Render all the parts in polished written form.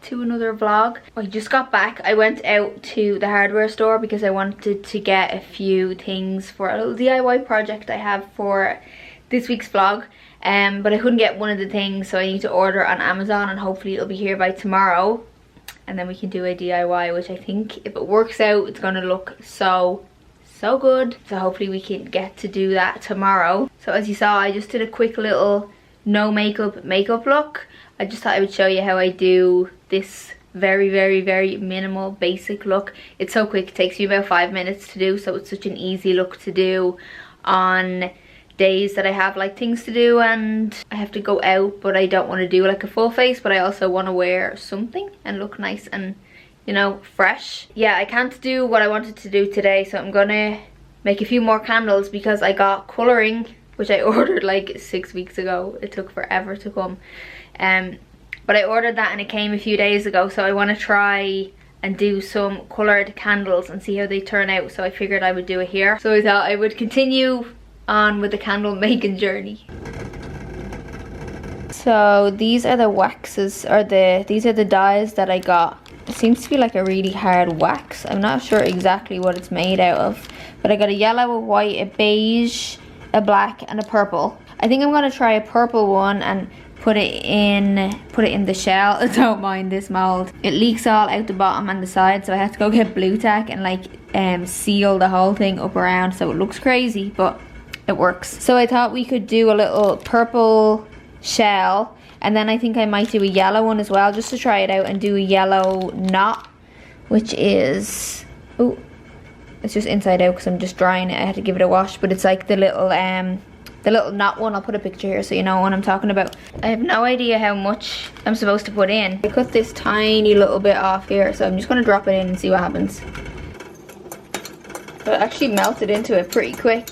to another vlog. I just got back. I went out to the hardware store because I wanted to get a few things for a little DIY project I have for this week's vlog. But I couldn't get one of the things, so I need to order on Amazon and hopefully it'll be here by tomorrow. And then we can do a DIY, which I think if it works out, it's gonna look so good. So hopefully we can get to do that tomorrow. So as you saw, I just did a quick little no makeup look. I just thought I would show you how I do this very minimal basic look. It's so quick, it takes you about 5 minutes to do, so it's such an easy look to do on days that I have like things to do and I have to go out, but I don't want to do like a full face, but I also want to wear something and look nice and, you know, fresh. Yeah, I can't do what I wanted to do today, so I'm gonna make a few more candles because I got colouring, which I ordered like 6 weeks ago. It took forever to come. But I ordered that and it came a few days ago, so I want to try and do some coloured candles and see how they turn out, so I figured I would do it here. So I thought I would continue on with the candle making journey. So these are the waxes, or these are the dyes that I got. It seems to be like a really hard wax. I'm not sure exactly what it's made out of, but I got a yellow, a white, a beige, a black and a purple. I think I'm gonna try a purple one and put it in the shell. I don't mind this mold. It leaks all out the bottom and the side, so I have to go get blue tack and like seal the whole thing up around, so it looks crazy, but it works. So I thought we could do a little purple shell, and then I think I might do a yellow one as well, just to try it out, and do a yellow knot, which is, oh, it's just inside out because I'm just drying it. I had to give it a wash, but it's like the little knot one. I'll put a picture here so you know what I'm talking about. I have no idea how much I'm supposed to put in. I cut this tiny little bit off here, so I'm just gonna drop it in and see what happens. But it actually melted into it pretty quick.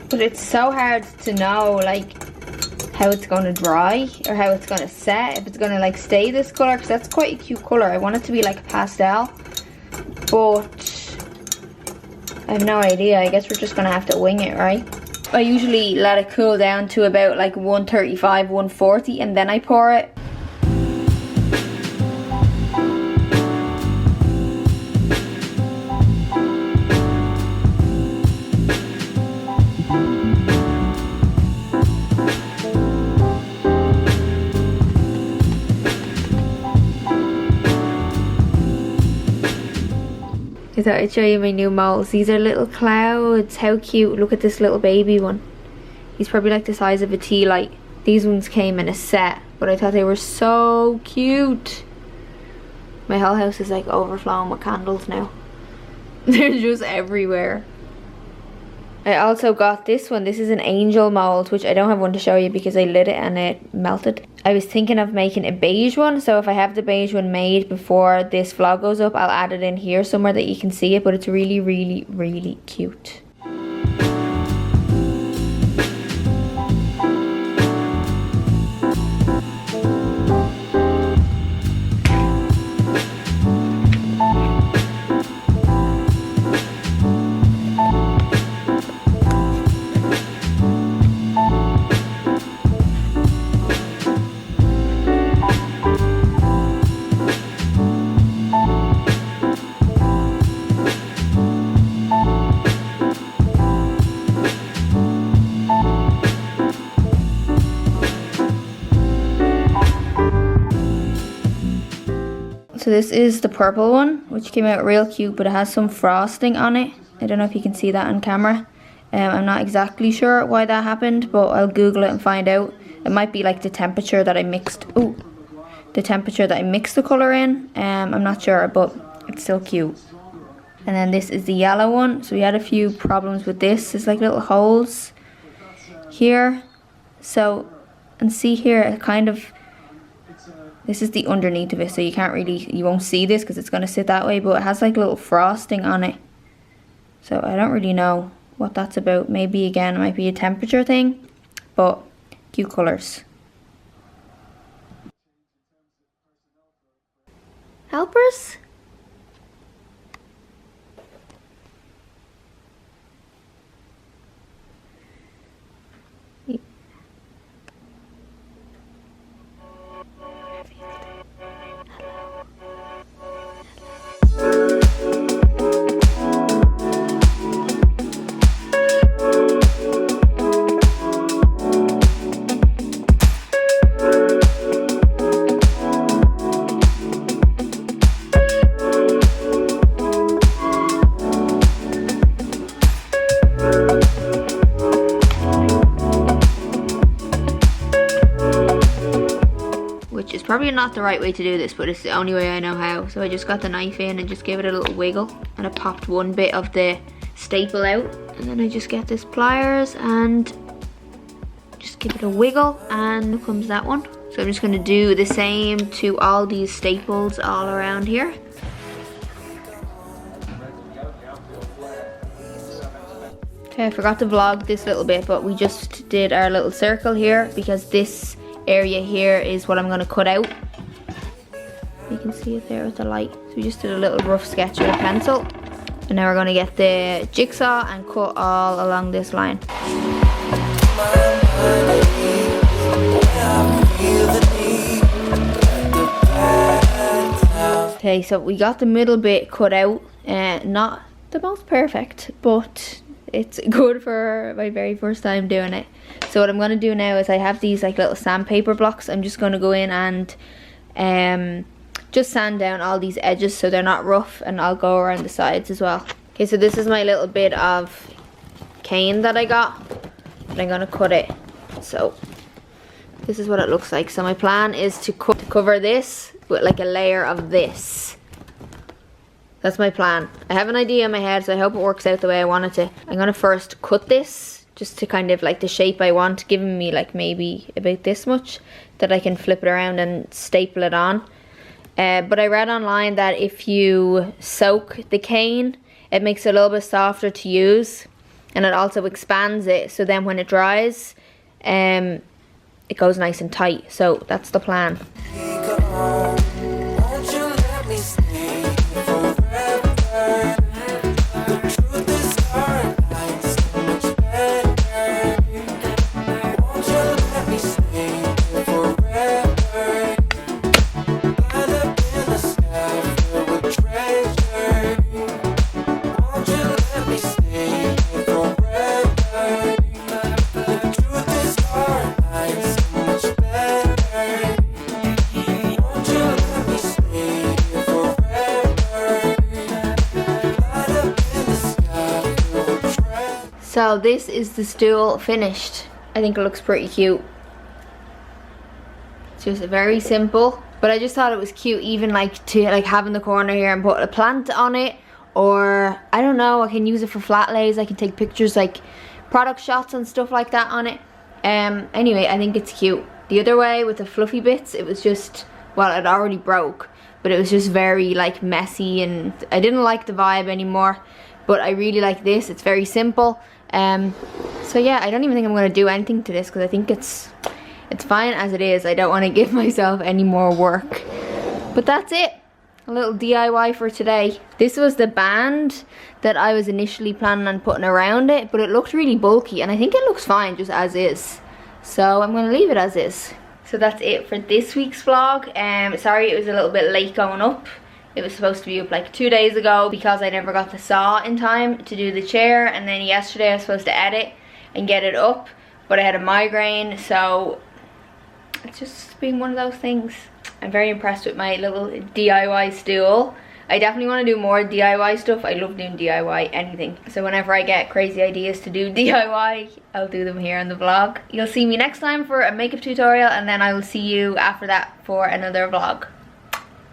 But it's so hard to know like how it's gonna dry or how it's gonna set, if it's gonna like stay this color, because that's quite a cute color. I want it to be like a pastel, but I have no idea. I guess we're just gonna have to wing it, right? I usually let it cool down to about like 135, 140 and then I pour it. I thought I'd show you my new molds. These are little clouds. How cute. Look at this little baby one. He's probably like the size of a tea light. These ones came in a set, but I thought they were so cute. My whole house is like overflowing with candles now. They're just everywhere. I also got this one. This is an angel mold, which I don't have one to show you because I lit it and it melted. I was thinking of making a beige one, so if I have the beige one made before this vlog goes up, I'll add it in here somewhere that you can see it, but it's really cute. So this is the purple one, which came out real cute, but it has some frosting on it. I don't know if you can see that on camera. I'm not exactly sure why that happened, but I'll Google it and find out. It might be like the temperature that I mixed, the colour in. I'm not sure, but it's still cute. And then this is the yellow one. So we had a few problems with this. There's like little holes here. So, and see here, it kind of, this is the underneath of it, so you can't really, you won't see this because it's going to sit that way, but it has like little frosting on it. So I don't really know what that's about. Maybe again, it might be a temperature thing, but cute colours. Helpers? probably not the right way to do this, but it's the only way I know how. So I just got the knife in and just gave it a little wiggle, and I popped one bit of the staple out, and then I just get this pliers and just give it a wiggle, and here comes that one. So I'm just going to do the same to all these staples all around here. Okay, I forgot to vlog this little bit, but we just did our little circle here because this area here is what I'm going to cut out. You can see it there with the light. So we just did a little rough sketch with a pencil. And now we're going to get the jigsaw and cut all along this line. Okay, so we got the middle bit cut out. Not the most perfect, but it's good for my very first time doing it. So what I'm going to do now is I have these like little sandpaper blocks. I'm just going to go in and just sand down all these edges so they're not rough, and I'll go around the sides as well. Okay, so this is my little bit of cane that I got, and I'm going to cut it. So this is what it looks like. So my plan is to cover this with like a layer of this. That's my plan. I have an idea in my head, so I hope it works out the way I want it to. I'm going to first cut this just to kind of like the shape I want, giving me like maybe about this much that I can flip it around and staple it on. But I read online that if you soak the cane, it makes it a little bit softer to use, and it also expands it, so then when it dries, it goes nice and tight. So that's the plan. So this is the stool finished. I think it looks pretty cute. It's just very simple, but I just thought it was cute, even like to like have in the corner here and put a plant on it, or I don't know, I can use it for flat lays. I can take pictures like product shots and stuff like that on it. Anyway, I think it's cute. The other way with the fluffy bits, it was just, well, it already broke, but it was just very like messy, and I didn't like the vibe anymore. But I really like this. It's very simple. So yeah, I don't even think I'm going to do anything to this because I think it's fine as it is. I don't want to give myself any more work. But that's it. A little DIY for today. This was the band that I was initially planning on putting around it, but it looked really bulky, and I think it looks fine just as is. So I'm going to leave it as is. So that's it for this week's vlog. Sorry it was a little bit late going up. It was supposed to be up like 2 days ago because I never got the saw in time to do the chair, and then yesterday I was supposed to edit and get it up, but I had a migraine, so it's just been one of those things. I'm very impressed with my little DIY stool. I definitely want to do more DIY stuff. I love doing DIY anything. So whenever I get crazy ideas to do DIY, I'll do them here on the vlog. You'll see me next time for a makeup tutorial, and then I will see you after that for another vlog.